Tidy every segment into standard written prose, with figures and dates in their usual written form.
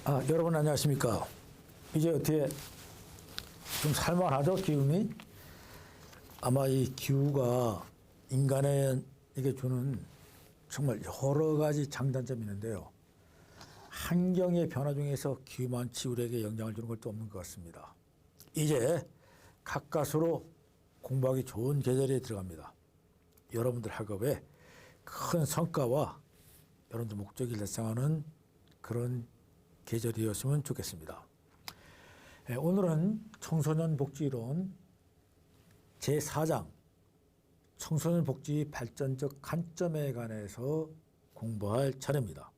여러분 안녕하십니까. 이제 어떻게 좀 살만하죠, 기운이? 아마 이 기후가 인간에게 주는 정말 여러 가지 장단점이 있는데요. 환경의 변화 중에서 기후만치 우리에게 영향을 주는 것도 없는 것 같습니다. 이제 가까스로 공부하기 좋은 계절에 들어갑니다. 여러분들 학업에 큰 성과와 여러분들 목적을 달성하는 그런 계절이었으면 좋겠습니다. 오늘은 청소년 복지론 제4장 청소년 복지 발전적 관점에 관해서 공부할 차례입니다.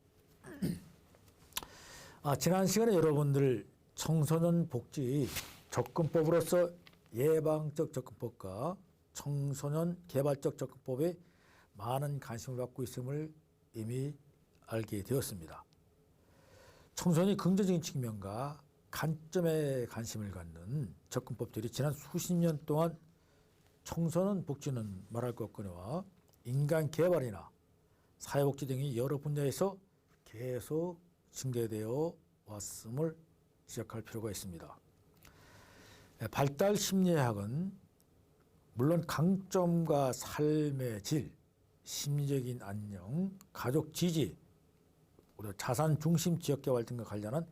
지난 시간에 여러분들 청소년 복지 접근법으로서 예방적 접근법과 청소년 개발적 접근법에 많은 관심을 갖고 있음을 이미 알게 되었습니다. 청소년이 긍정적인 측면과 관점에 관심을 갖는 접근법들이 지난 수십 년 동안 청소년 복지는 말할 것 없거니와 인간 개발이나 사회복지 등의 여러 분야에서 계속 증대되어 왔음을 지적할 필요가 있습니다. 발달 심리학은 물론 강점과 삶의 질, 심리적인 안녕, 가족 지지, 자산 중심 지역개발 등과 관련한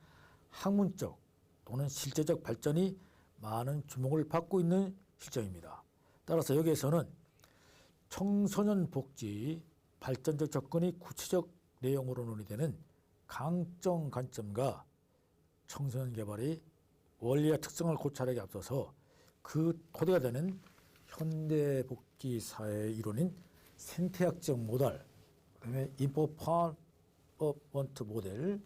학문적 또는 실제적 발전이 많은 주목을 받고 있는 실정입니다. 따라서 여기에서는 청소년 복지 발전적 접근이 구체적 내용으로 논의되는 강점 관점과 청소년 개발의 원리와 특성을 고찰하기 앞서서 그 토대가 되는 현대 복지 사회의 이론인 생태학적 모델, 그다음에 인포머먼트 모델,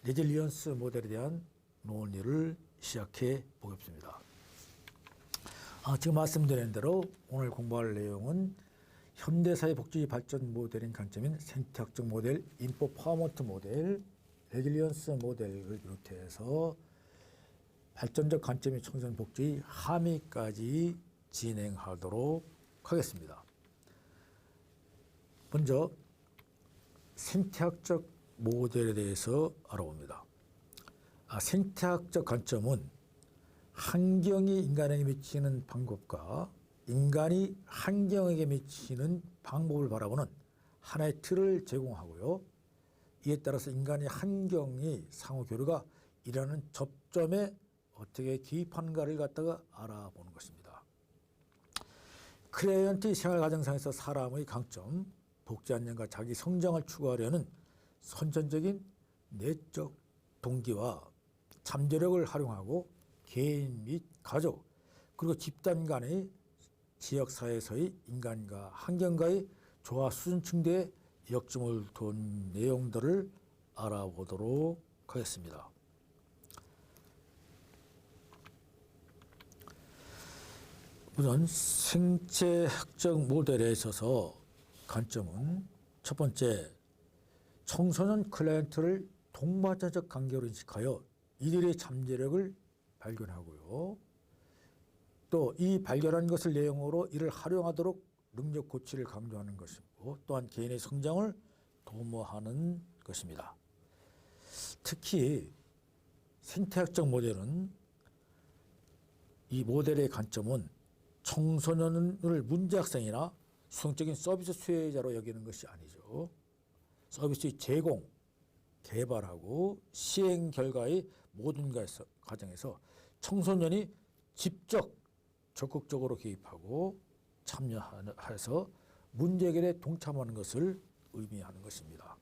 레질리언스 모델에 대한 논의를 시작해 보겠습니다. 지금 말씀드린 대로 오늘 공부할 내용은 현대사회 복지 발전 모델인 관점인 생태학적 모델, 인포머먼트 모델, 레질리언스 모델을 비롯해서 발전적 관점의 청소년 복지 함의까지 진행하도록 하겠습니다. 먼저 생태학적 모델에 대해서 알아봅니다. 생태학적 관점은 환경이 인간에게 미치는 방법과 인간이 환경에게 미치는 방법을 바라보는 하나의 틀을 제공하고요. 이에 따라서 인간의 환경이 상호 교류가 일하는 접점에 어떻게 기입하는가를 갖다가 알아보는 것입니다. 클레이언트의 생활과정상에서 사람의 강점, 복지 안녕과 자기 성장을 추구하려는 선천적인 내적 동기와 잠재력을 활용하고 개인 및 가족 그리고 집단 간의 지역사회에서의 인간과 환경과의 조화 수준 층대의 역점을 둔 내용들을 알아보도록 하겠습니다. 우선 생태학적 모델에 있어서 관점은 첫 번째, 청소년 클라이언트를 동반자적 관계로 인식하여 이들의 잠재력을 발견하고요. 또 이 발견한 것을 내용으로 이를 활용하도록 능력 고취를 강조하는 것이고 또한 개인의 성장을 도모하는 것입니다. 특히 생태학적 모델은 이 모델의 관점은 청소년을 문제학생이나 수성적인 서비스 수혜자로 여기는 것이 아니죠. 서비스의 제공, 개발하고 시행 결과의 모든 과정에서 청소년이 직접 적극적으로 개입하고 참여해서 문제 해결에 동참하는 것을 의미하는 것입니다.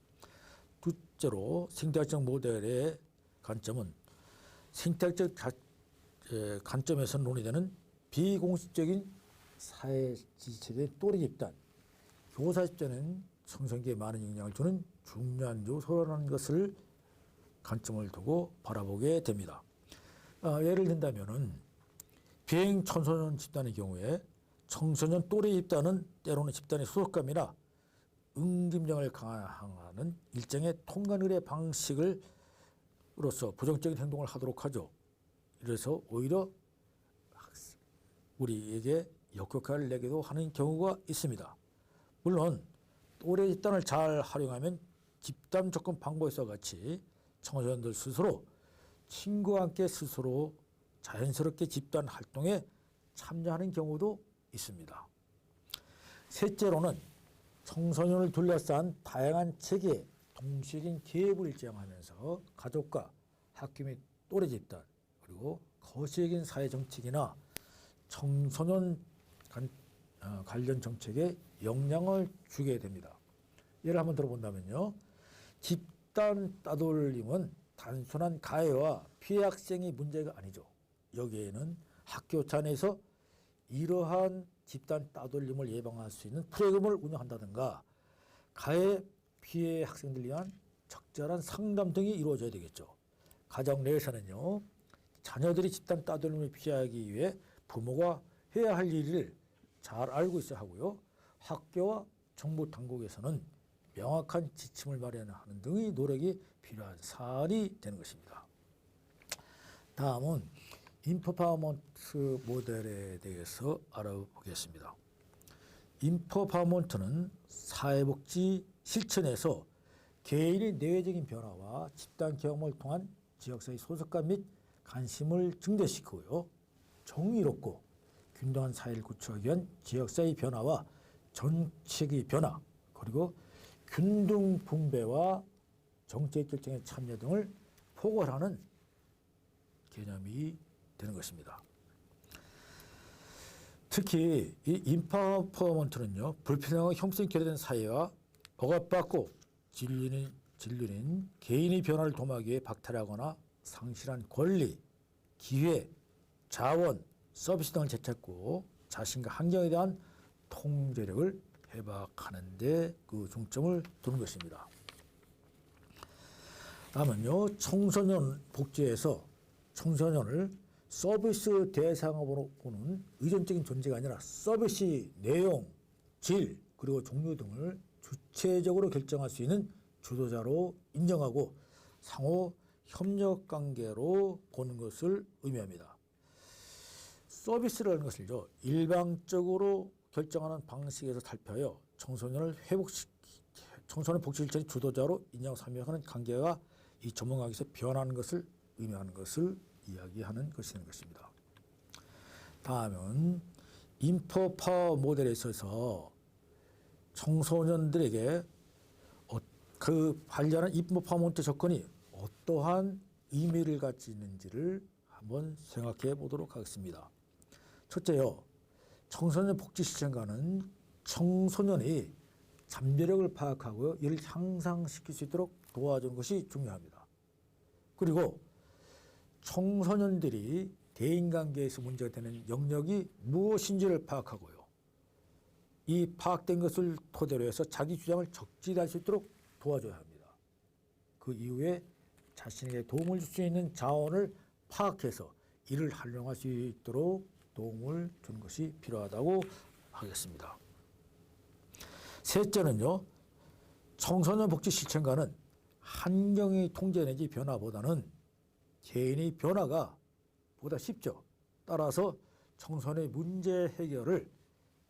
둘째로 생태학적 모델의 관점은 생태학적 관점에서 논의되는 비공식적인 사회 지지체의 또래 집단, 교사 집단은 청소년에게 많은 영향을 주는 중요한 요소라는 것을 관점을 두고 바라보게 됩니다. 예를 든다면은 비행 청소년 집단의 경우에 청소년 또래 집단은 때로는 집단의 소속감이나 응집력을 강화하는 일정의 통관 의례 방식으로서 부정적인 행동을 하도록 하죠. 이래서 오히려 우리에게 역효과를 내기도 하는 경우가 있습니다. 물론 또래 집단을 잘 활용하면 집단 접근 방법에서 같이 청소년들 스스로 친구와 함께 스스로 자연스럽게 집단 활동에 참여하는 경우도 있습니다. 셋째로는 청소년을 둘러싼 다양한 체계에 동시적인 개입을 지향하면서 가족과 학교 및 또래 집단 그리고 거시적인 사회 정책이나 청소년 관련 정책에 영향을 주게 됩니다. 예를 한번 들어본다면요. 집단 따돌림은 단순한 가해와 피해 학생의 문제가 아니죠. 여기에는 학교 차내에서 이러한 집단 따돌림을 예방할 수 있는 프로그램을 운영한다든가 가해 피해 학생들 위한 적절한 상담 등이 이루어져야 되겠죠. 가정 내에서는요. 자녀들이 집단 따돌림을 피하기 위해 부모가 해야 할 일을 잘 알고 있어야 하고요. 학교와 정부 당국에서는 명확한 지침을 마련하는 등의 노력이 필요한 사안이 되는 것입니다. 다음은 인퍼파워먼트 모델에 대해서 알아보겠습니다. 인퍼파워먼트는 사회복지 실천에서 개인의 내외적인 변화와 집단 경험을 통한 지역사회 소속감 및 관심을 증대시키고요. 정의롭고 균등한 사회를 구축하기 위한 지역사회 변화와 정책의 변화 그리고 균등 분배와 정책 결정의 참여 등을 포괄하는 개념이 되는 것입니다. 특히 이 인파워먼트는요. 불평등과 형성이 결여된 사회와 억압받고 진륜인 개인의 변화를 도모하기 위해 박탈하거나 상실한 권리, 기회, 자원, 서비스 등을 되찾고 자신과 환경에 대한 통제력을 회복하는 데 그 중점을 두는 것입니다. 다음은요. 청소년 복지에서 청소년을 서비스 대상으로 보는 의존적인 존재가 아니라 서비스 내용, 질, 그리고 종류 등을 주체적으로 결정할 수 있는 주도자로 인정하고 상호 협력 관계로 보는 것을 의미합니다. 서비스라는 것을요. 일방적으로 결정하는 방식에서 탈피하여 청소년 복지 실천의 주도자로 인정 참여하는 관계가 이 전문가에서 변하는 것을 의미하는 것을 이야기하는 것이 되는 것입니다. 다음은 인퍼파워 모델에 있어서 청소년들에게 그 관련한 인퍼파워먼트 접근이 어떠한 의미를 가지는지를 한번 생각해 보도록 하겠습니다. 첫째요. 청소년 복지 실천가는 청소년이 잠재력을 파악하고 이를 향상시킬 수 있도록 도와주는 것이 중요합니다. 그리고 청소년들이 대인관계에서 문제가 되는 영역이 무엇인지를 파악하고요. 이 파악된 것을 토대로 해서 자기 주장을 적절히 할 수 있도록 도와줘야 합니다. 그 이후에 자신에게 도움을 줄 수 있는 자원을 파악해서 이를 활용할 수 있도록 도움을 주는 것이 필요하다고 하겠습니다. 셋째는요. 청소년 복지 실천가는 환경의 통제 내지 변화보다는 개인의 변화가 보다 쉽죠. 따라서 청소년의 문제 해결을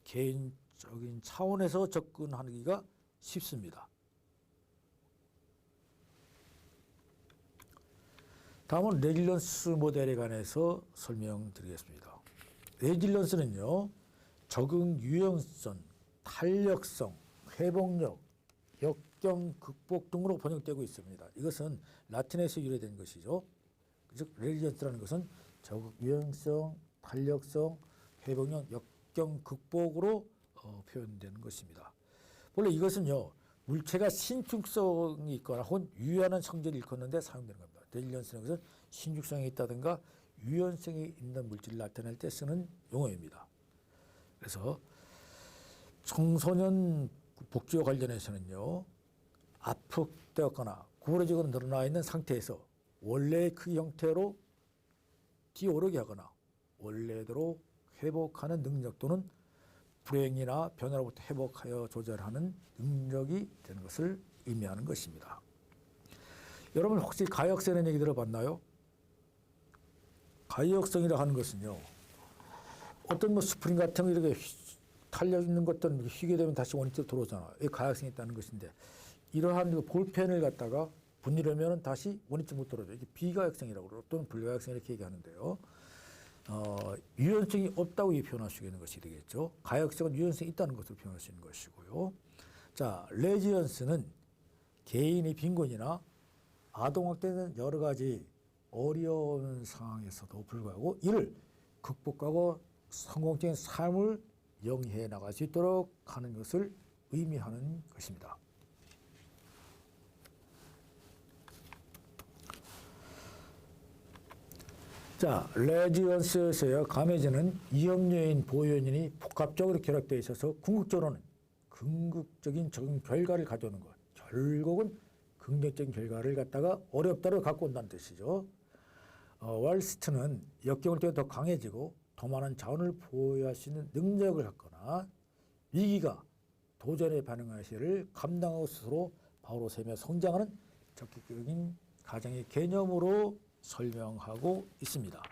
개인적인 차원에서 접근하기가 쉽습니다. 다음은 레질런스 모델에 관해서 설명드리겠습니다. 레질런스는요. 적응 유연성, 탄력성, 회복력, 역경 극복 등으로 번역되고 있습니다. 이것은 라틴에서 유래된 것이죠. 즉 레질런스라는 것은 적응 유연성, 탄력성, 회복력, 역경 극복으로 표현되는 것입니다. 원래 이것은요. 물체가 신축성이 있거나 혹은 유연한 성질을 일컫는데 사용되는 겁니다. 레질런스라는 것은 신축성이 있다든가 유연성이 있는 물질을 나타낼 때 쓰는 용어입니다. 그래서 청소년 복지와 관련해서는요. 압축되었거나 구부러지거나 늘어나 있는 상태에서 원래의 그 형태로 뒤오르게 하거나 원래대로 회복하는 능력 또는 불행이나 변화로부터 회복하여 조절하는 능력이 되는 것을 의미하는 것입니다. 여러분 혹시 가역성이라는 얘기 들어봤나요? 가역성이라고 하는 것은요. 어떤 스프링 같은 거 이렇게 탄력 있는 것들은 휘게 되면 다시 원위치로 들어오잖아요. 이게 가역성이 있다는 것인데 이러한 볼펜을 갖다가 분리하면 다시 원위치못 떨어져. 이게 비가역성이라고 그러고 또는 불가역성 이렇게 얘기하는데요. 유연성이 없다고 표현할 수 있는 것이 되겠죠. 가역성은 유연성이 있다는 것으로 표현할 수 있는 것이고요. 자, 레지언스는 개인의 빈곤이나 아동학대는 여러 가지 어려운 상황에서도 불구하고 이를 극복하고 성공적인 삶을 영위해 나갈 수 있도록 하는 것을 의미하는 것입니다. 자, 레지언스에서요, 감해제는 위험요인, 보호요인이 복합적으로 결합되어 있어서 궁극적으로는 긍정적인 적응 결과를 가져오는 것. 결국은 긍정적인 결과를 갖다가 어렵다로 갖고 온다는 뜻이죠. 월스트는 역경을 통해 더 강해지고 더 많은 자원을 보유할 수 있는 능력을 갖거나 위기가 도전에 반응할 시를 감당하고 스스로 바로 세며 성장하는 적극적인 가정의 개념으로 설명하고 있습니다.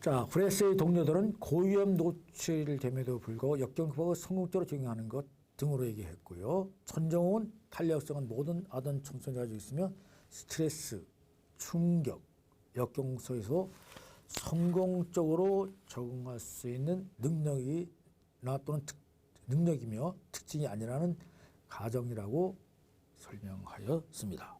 자, 프레스의 동료들은 고위험 노출됨에도 불구하고 역경 극복을 성공적으로 적용하는 것 등으로 얘기했고요. 천정훈은 탄력성은 모든 아동 청소년이 가지고 있으며 스트레스, 충격, 역경 속에서 성공적으로 적응할 수 있는 능력이나 또는 능력이며 특징이 아니라는 가정이라고 설명하였습니다.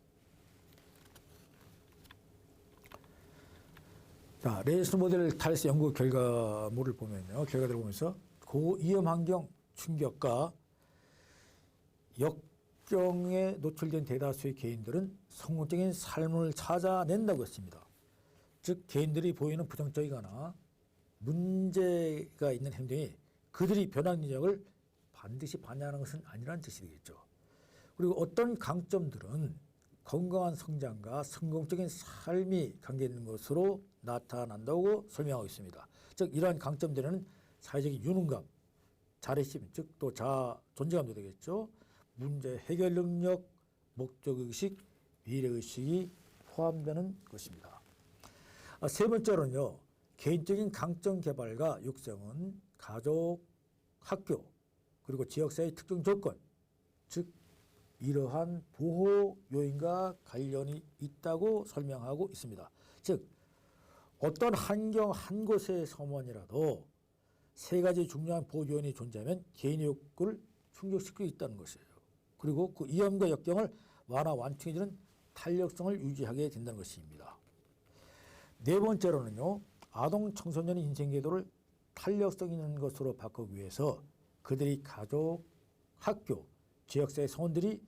자, 레이스 모델 탈스 연구 결과물을 보면요. 결과들을 보면서 고위험 환경 충격과 역경에 노출된 대다수의 개인들은 성공적인 삶을 찾아낸다고 했습니다. 즉, 개인들이 보이는 부정적이거나 문제가 있는 행동이 그들이 변화 능력을 반드시 반영하는 것은 아니라는 뜻이 되겠죠. 그리고 어떤 강점들은 건강한 성장과 성공적인 삶이 관계있는 것으로 나타난다고 설명하고 있습니다. 즉, 이러한 강점들에는 사회적인 유능감, 자립심, 즉 또 자아 존재감도 되겠죠. 문제 해결 능력, 목적의식, 미래의식이 포함되는 것입니다. 세 번째로는요. 개인적인 강점 개발과 육성은 가족, 학교, 그리고 지역사회의 특정 조건, 즉 이러한 보호 요인과 관련이 있다고 설명하고 있습니다. 즉 어떤 환경 한 곳에서만이라도 세 가지 중요한 보호 요인이 존재하면 개인의 욕구를 충족시키고 있다는 것이에요. 그리고 그 위험과 역경을 완충해주는 탄력성을 유지하게 된다는 것입니다. 네 번째로는요. 아동 청소년의 인생 궤도를 탄력성 있는 것으로 바꾸기 위해서 그들이 가족, 학교, 지역사회 성원들이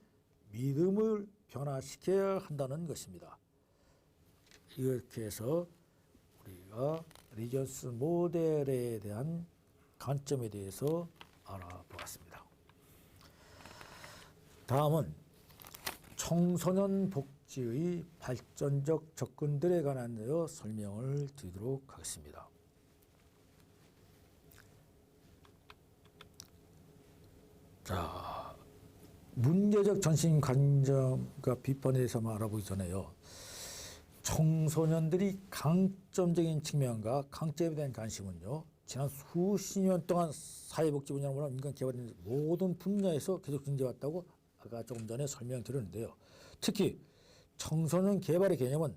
믿음을 변화시켜야 한다는 것입니다. 이렇게 해서 우리가 레지언스 모델에 대한 관점에 대해서 알아보았습니다. 다음은 청소년 복지의 발전적 접근들에 관한 설명을 드리도록 하겠습니다. 자, 문제적 전신 관점과 비판에 대해서만 알아보기 전에요. 청소년들이 강점적인 측면과 강점에 대한 관심은요. 지난 수십 년 동안 사회복지 분야나 인간개발의 모든 분야에서 계속 증대해왔다고 아까 조금 전에 설명드렸는데요. 특히 청소년 개발의 개념은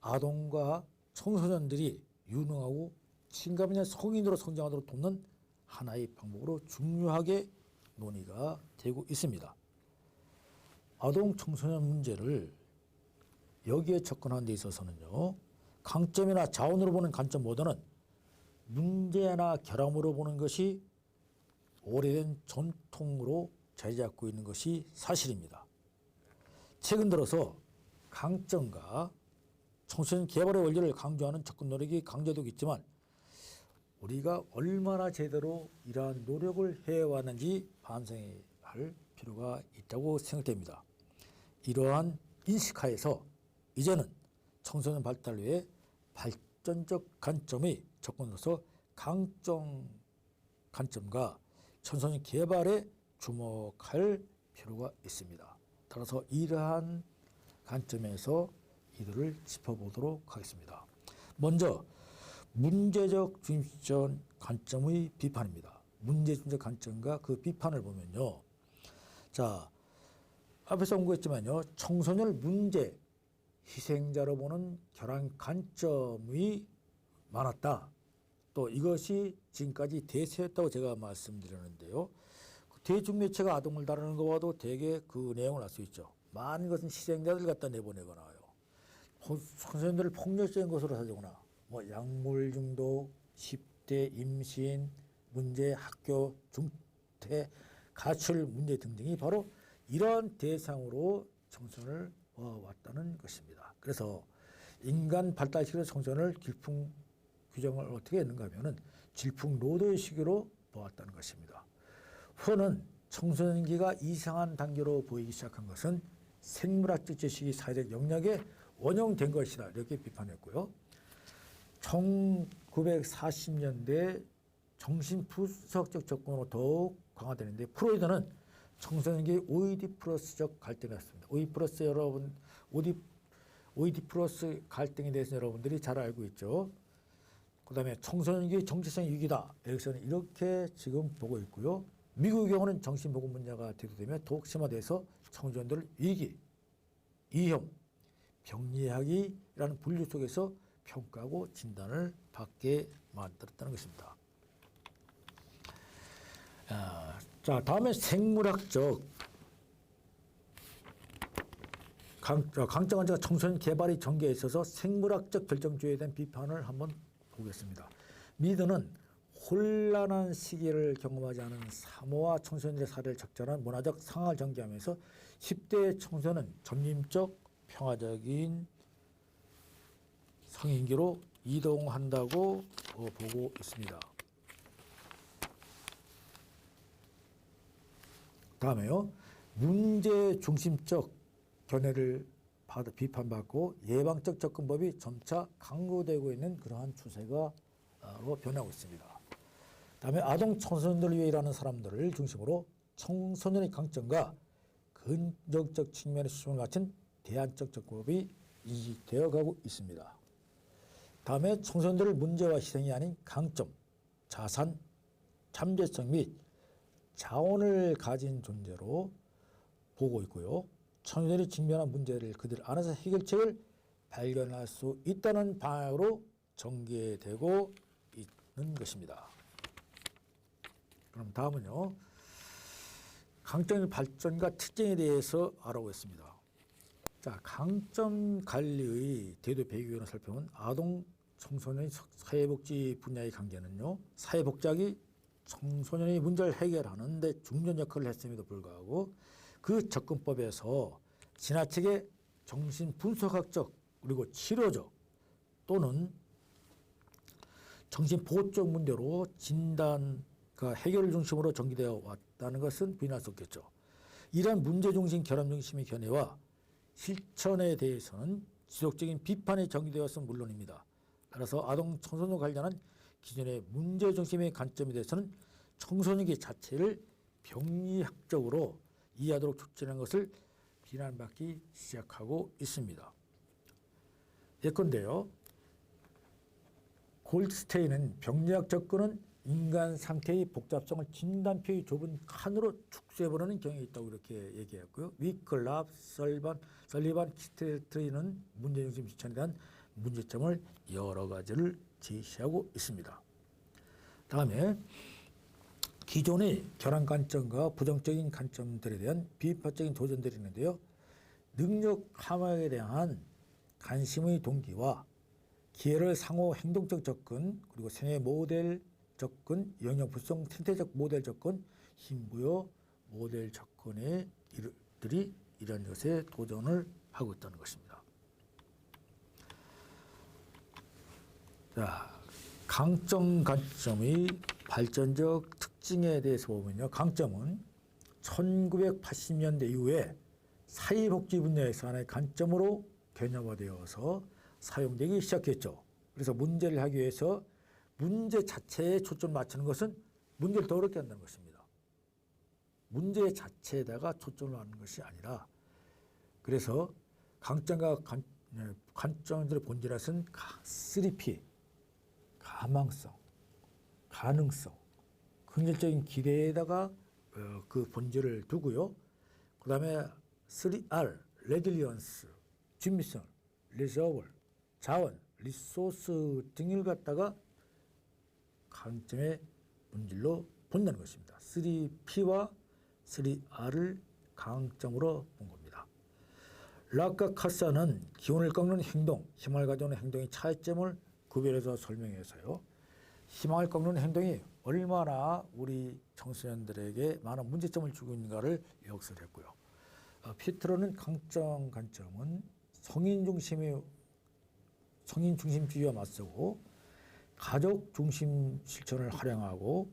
아동과 청소년들이 유능하고 친감 있는 성인으로 성장하도록 돕는 하나의 방법으로 중요하게 논의가 되고 있습니다. 아동 청소년 문제를 여기에 접근하는 데 있어서는요. 강점이나 자원으로 보는 관점보다는 문제나 결함으로 보는 것이 오래된 전통으로 자리 잡고 있는 것이 사실입니다. 최근 들어서 강점과 청소년 개발의 원리를 강조하는 접근 노력이 강조되고 있지만 우리가 얼마나 제대로 이러한 노력을 해왔는지 반성할 필요가 있다고 생각됩니다. 이러한 인식하에서 이제는 청소년 발달 외에 발전적 관점의 접근으로서 강점 관점과 청소년 개발에 주목할 필요가 있습니다. 따라서 이러한 관점에서 이들을 짚어보도록 하겠습니다. 먼저 문제적 중심적 관점의 비판입니다. 문제중심적 관점과 그 비판을 보면요. 자, 앞에서 언급했지만요. 청소년을 문제, 희생자로 보는 결함 관점이 많았다. 또 이것이 지금까지 대세였다고 제가 말씀드렸는데요. 대중매체가 아동을 다루는 거 봐도 대개 그 내용을 알 수 있죠. 많은 것은 희생자들 갖다 내보내거나 청소년들을 폭력적인 것으로 사주거나 뭐 약물 중독, 10대 임신 문제, 학교 중퇴, 가출 문제 등등이 바로 이런 대상으로 청소년을 왔다는 것입니다. 그래서 인간 발달시키는 청소년을 길풍 규정을 어떻게 했는가 하면은 질풍노도의 시기로 보았다는 것입니다. 후는 청소년기가 이상한 단계로 보이기 시작한 것은 생물학적 지식이 사회적 영역에 원용된 것이다. 이렇게 비판했고요. 1940년대 정신분석적 접근으로 더욱 강화되는데 프로이드는 청소년기 오이디푸러스적 갈등이었습니다. 오이디푸러스 갈등에 대해서 여러분들이 잘 알고 있죠. 그 다음에 청소년기 정체성 위기다. 여기서는 이렇게 지금 보고 있고요. 미국의 경우는 정신보건 문제가 대두되며 더욱 심화돼서 청소년들 위기, 위험, 병리학이라는 분류 속에서 평가하고 진단을 받게 만들었다는 것입니다. 자, 다음에 생물학적 강정환자가 청소년 개발의 전개에 있어서 생물학적 결정주의에 대한 비판을 한번 보겠습니다. 미드는 혼란한 시기를 경험하지 않은 사모아 청소년들의 사례를 적절한 문화적 상황을 전개하면서 10대 청소년은 점진적 평화적인 성인기로 이동한다고 보고 있습니다. 다음에요. 문제 중심적 견해를 비판받고 예방적 접근법이 점차 강구되고 있는 그러한 추세가 변하고 있습니다. 다음에 아동 청소년들을 위해 일하는 사람들을 중심으로 청소년의 강점과 긍정적 측면에 초점을 맞춘 대안적 접근법이 이식되어 가고 있습니다. 다음에 청소년들을 문제와 희생이 아닌 강점, 자산, 잠재성 및 자원을 가진 존재로 보고 있고요. 청소년이 직면한 문제를 그들 안에서 해결책을 발견할 수 있다는 방향으로 전개되고 있는 것입니다. 그럼 다음은요. 강점의 발전과 특징에 대해서 알아보겠습니다. 자, 강점 관리의 대도 배경을 살펴보면 아동 청소년 사회복지 분야의 관계는요. 사회복지학이 청소년의 문제를 해결하는 데 중요한 역할을 했음에도 불구하고 그 접근법에서 지나치게 정신분석학적 그리고 치료적 또는 정신보호적 문제로 진단과 해결을 중심으로 전개되어 왔다는 것은 부인할 수 없겠죠. 이러한 문제중심 결함중심의 견해와 실천에 대해서는 지속적인 비판이 전개되었으면 물론입니다. 따라서 아동 청소년 관련한 기존의 문제중심의 관점에 대해서는 청소년기 자체를 병리학적으로 이해하도록 촉진한 것을 비난받기 시작하고 있습니다. 예컨대요. 골드스테인은 병리학 접근은 인간 상태의 복잡성을 진단표의 좁은 칸으로 축소해버리는 경향이 있다고 이렇게 얘기했고요. 위클랍, 설리반, 키스트리는 문제중심 실천에 대한 문제점을 여러 가지를 제시하고 있습니다. 다음에 기존의 결함 관점과 부정적인 관점들에 대한 비판적인 도전들이 있는데요. 능력 함양에 대한 관심의 동기와 기회를 상호 행동적 접근, 그리고 생애 모델 접근, 영역 불성 생태적 모델 접근, 힘부여 모델 접근의 이들이 이런 것에 도전을 하고 있다는 것입니다. 자, 강점 관점의 발전적 특징에 대해서 보면요. 강점은 1980년대 이후에 사회복지 분야에서 하나의 관점으로 개념화되어서 사용되기 시작했죠. 그래서 문제를 하기 위해서 문제 자체에 초점을 맞추는 것은 문제를 더 어렵게 한다는 것입니다. 문제 자체에다가 초점을 하는 것이 아니라 그래서 강점과 관점들의 본질에서는 3P, 가망성, 가능성, 현실적인 기대에다가 그 본질을 두고요. 그 다음에 3R, 레질리언스, 준비성, 리서블, 자원, 리소스 등을 갖다가 강점의 본질로 본다는 것입니다. 3P와 3R을 강점으로 본 겁니다. 락과 카사는 기운을 꺾는 행동, 희망을 가져오는 행동의 차이점을 구별해서 설명해서요. 희망을 꺾는 행동이 얼마나 우리 청소년들에게 많은 문제점을 주고 있는가를 역설을 했고요. 피트로는 강점, 관점은 성인 중심주의와 맞서고 가족 중심 실천을 활용하고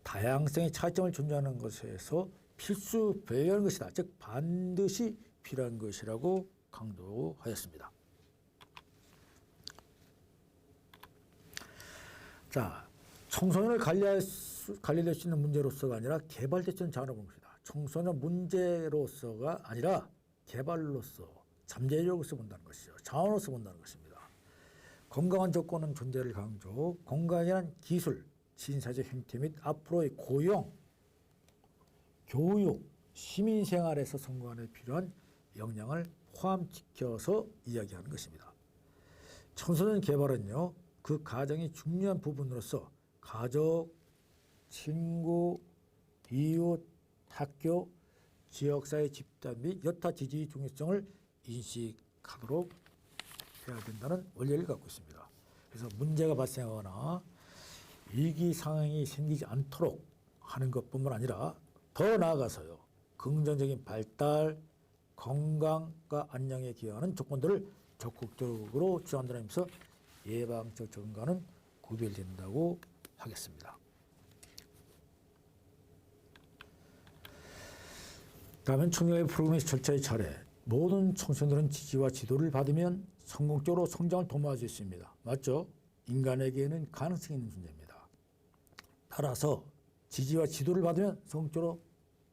다양성의 차이점을 존중하는 것에서 필수 배려하는 것이다. 즉 반드시 필요한 것이라고 강조하였습니다. 자, 청소년을 관리될 수 있는 문제로서가 아니라 개발될 수 있는 자원을 본 것이다. 청소년 문제로서가 아니라 개발로서, 잠재력으로서 본다는 것이죠. 자원으로서 본다는 것입니다. 건강한 조건은 존재를 강조, 건강이란 기술, 신사적 행태 및 앞으로의 고용, 교육, 시민생활에서 성공하는 데 필요한 역량을 포함시켜서 이야기하는 것입니다. 청소년 개발은요, 그 가정이 중요한 부분으로서 가족, 친구, 이웃, 학교, 지역사회 집단 및 여타 지지 중요성을 인식하도록 해야 된다는 원리를 갖고 있습니다. 그래서 문제가 발생하거나 위기 상황이 생기지 않도록 하는 것뿐만 아니라 더 나아가서요, 긍정적인 발달, 건강과 안녕에 기여하는 조건들을 적극적으로 주장한다면서 예방적 접근과는 구별된다고 하겠습니다. 다음은 청년의 프로그램의 절차의 차례. 모든 청소년들은 지지와 지도를 받으면 성공적으로 성장을 도모할 수 있습니다. 맞죠? 인간에게는 가능성이 있는 존재입니다. 따라서 지지와 지도를 받으면 성공적으로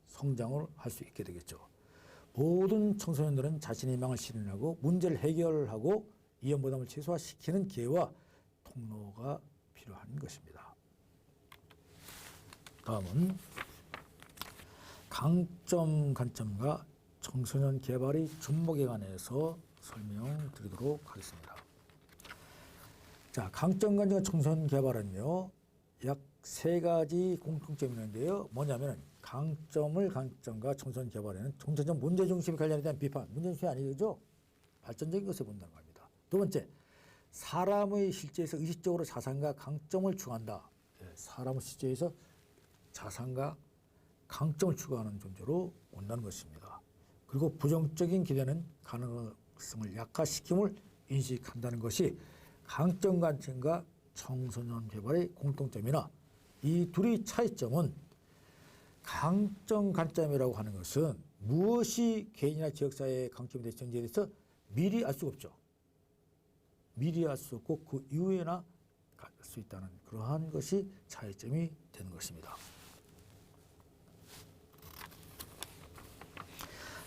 성장을 할 수 있게 되겠죠. 모든 청소년들은 자신의 희망을 실현하고 문제를 해결하고 위험부담을 최소화시키는 기회와 통로가 필요한 것입니다. 다음은 강점, 관점과 청소년 개발의 접목에 관해서 설명드리도록 하겠습니다. 자, 강점, 관점과 청소년 개발은요, 약 3가지 공통점이 있는데요. 뭐냐면 강점과 청소년 개발에는 청소년 문제 중심의 관련에 대한 비판, 문제 중심이 아니죠. 발전적인 것을 본다는 겁니다. 두 번째, 사람의 실제에서 의식적으로 자산과 강점을 추구한다. 사람의 실제에서 자산과 강점을 추구하는 존재로 본다는 것입니다. 그리고 부정적인 기대는 가능성을 약화시킴을 인식한다는 것이 강점, 관점과 청소년 개발의 공통점이나 이 둘의 차이점은 강점, 관점이라고 하는 것은 무엇이 개인이나 지역사회의 강점이 될지에 대해서 미리 알 수가 없죠. 미리 알 수 없고 그 이후에나 갈 수 있다는 그러한 것이 차이점이 되는 것입니다.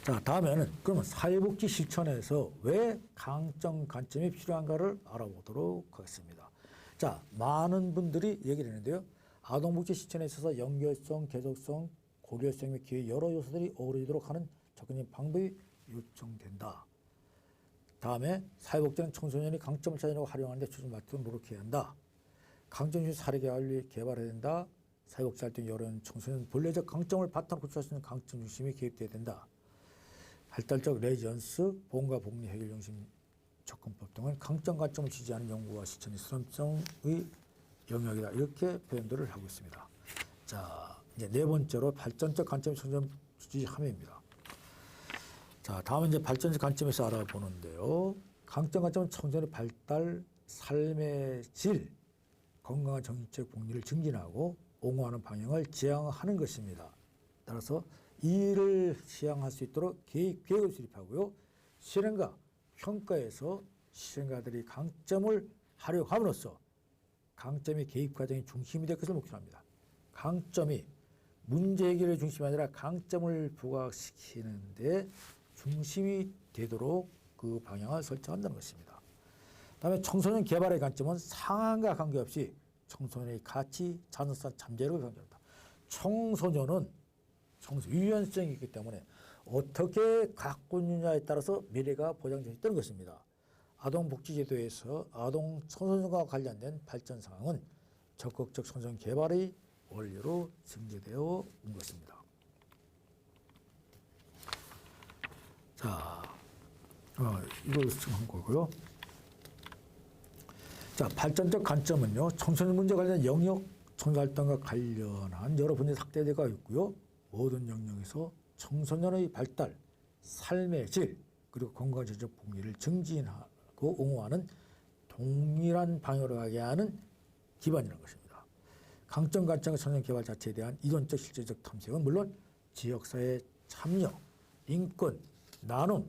자, 다음에는 그러면 사회복지 실천에서 왜 강점, 관점이 필요한가를 알아보도록 하겠습니다. 자, 많은 분들이 얘기를 했는데요. 아동복지 실천에 있어서 연결성, 계속성, 고결성 및 기회 여러 요소들이 어우러지도록 하는 접근적인 방법이 요청된다. 다음에 사회복지는 청소년이 강점을 찾으려고 활용하는 데 초점을 맞도록 노력해야 한다. 강점주의 사례 개발해야 된다. 사회복지 활동이 어려운 청소년 본래적 강점을 바탕으로 구축할 수 있는 강점 중심이 개입돼야 된다. 발달적 레지언스, 보험과 복리 해결 중심 접근법 등은 강점, 관점을 지지하는 연구와 실천의 수렴성의 영역이다. 이렇게 표현들을 하고 있습니다. 자, 이제 네 번째로 발전적 관점 청소년 주지 함의입니다. 자, 다음은 이제 발전적 관점에서 알아보는데요. 강점, 관점은 청소년의 발달, 삶의 질, 건강한 정신적 복리를 증진하고 옹호하는 방향을 지향하는 것입니다. 따라서 이를 지향할 수 있도록 계획을 수립하고요. 실행과 평가에서 실행가들이 강점을 활용함으로써 강점이 개입 과정의 중심이 될 것을 목표로 합니다. 강점이 문제 해결의 중심이 아니라 강점을 부각시키는 데 중심이 되도록 그 방향을 설정한다는 것입니다. 다음에 청소년 개발의 관점은 상황과 관계없이 청소년의 가치, 자존성, 잠재력을 강조한다. 청소년은 유연성이 있기 때문에 어떻게 갖고 있느냐에 따라서 미래가 보장되어 있다는 것입니다. 아동복지제도에서 아동 청소년과 관련된 발전 상황은 적극적 청소년 개발의 원리로 전개되어 온 것입니다. 자, 이걸 한 거고요. 자, 발전적 관점은요. 청소년 문제 관련 영역, 청소년활동과 관련한 여러 분야의 학대가 있고요. 모든 영역에서 청소년의 발달, 삶의 질, 그리고 건강정책 복리를 증진하고 옹호하는 동일한 방향으로 가게 하는 기반이라는 것입니다. 강점 관점의 청소년 개발 자체에 대한 이론적 실제적 탐색은 물론 지역사회 참여, 인권, 나눔,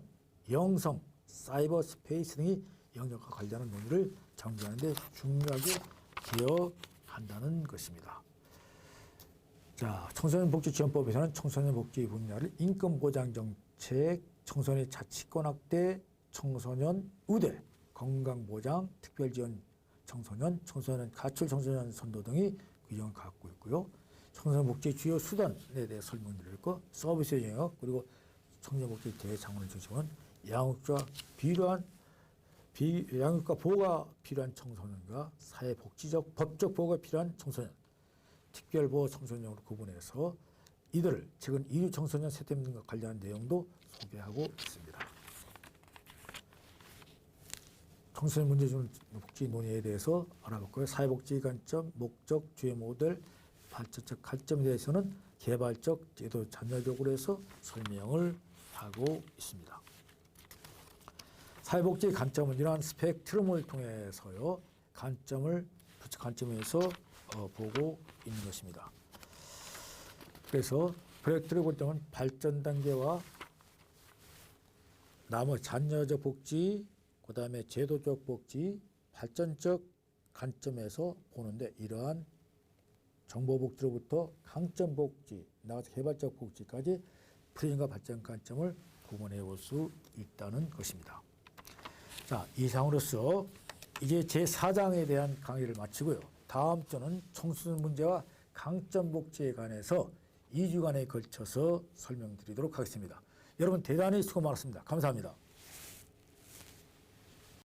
영성, 사이버 스페이스 등의 영역과 관련한 논의를 전개하는 데 중요하게 기여한다는 것입니다. 자, 청소년복지지원법에서는 청소년 복지 분야를 인권보장정책, 청소년 자치권 확대, 청소년 우대, 건강보장, 특별지원 청소년, 청소년 가출 청소년 선도 등의 규정을 갖고 있고요. 청소년 복지 주요 수단에 대해 설명드렸고, 서비스 영역, 그리고 청소년복지 대상원의 중심은 양육과 보호가 필요한 청소년과 사회복지적, 법적 보호가 필요한 청소년, 특별보호 청소년으로 구분해서 이들을 최근 이주 청소년 세대 등과 관련한 내용도 소개하고 있습니다. 청소년 문제 중 복지 논의에 대해서 알아봤고요. 사회복지 관점, 목적, 주요 모델, 발전적 관점에 대해서는 개발적, 제도 잔여적으로 해서 설명을 하고 있습니다. 사회복지 관점은 이러한 스펙트럼을 통해서요. 관점에서 보고 있는 것입니다. 그래서 프로젝트를 볼 때는 발전 단계와 나머지 잔여적 복지, 그 다음에 제도적 복지, 발전적 관점에서 보는데 이러한 정보복지로부터 강점복지, 나아가서 개발적 복지까지 프로젝트과 발전 관점을 구분해 볼 수 있다는 것입니다. 자, 이상으로서 이제 제4장에 대한 강의를 마치고요. 다음 주는 청소년 문제와 강점복지에 관해서 2주간에 걸쳐서 설명드리도록 하겠습니다. 여러분 대단히 수고 많았습니다. 감사합니다.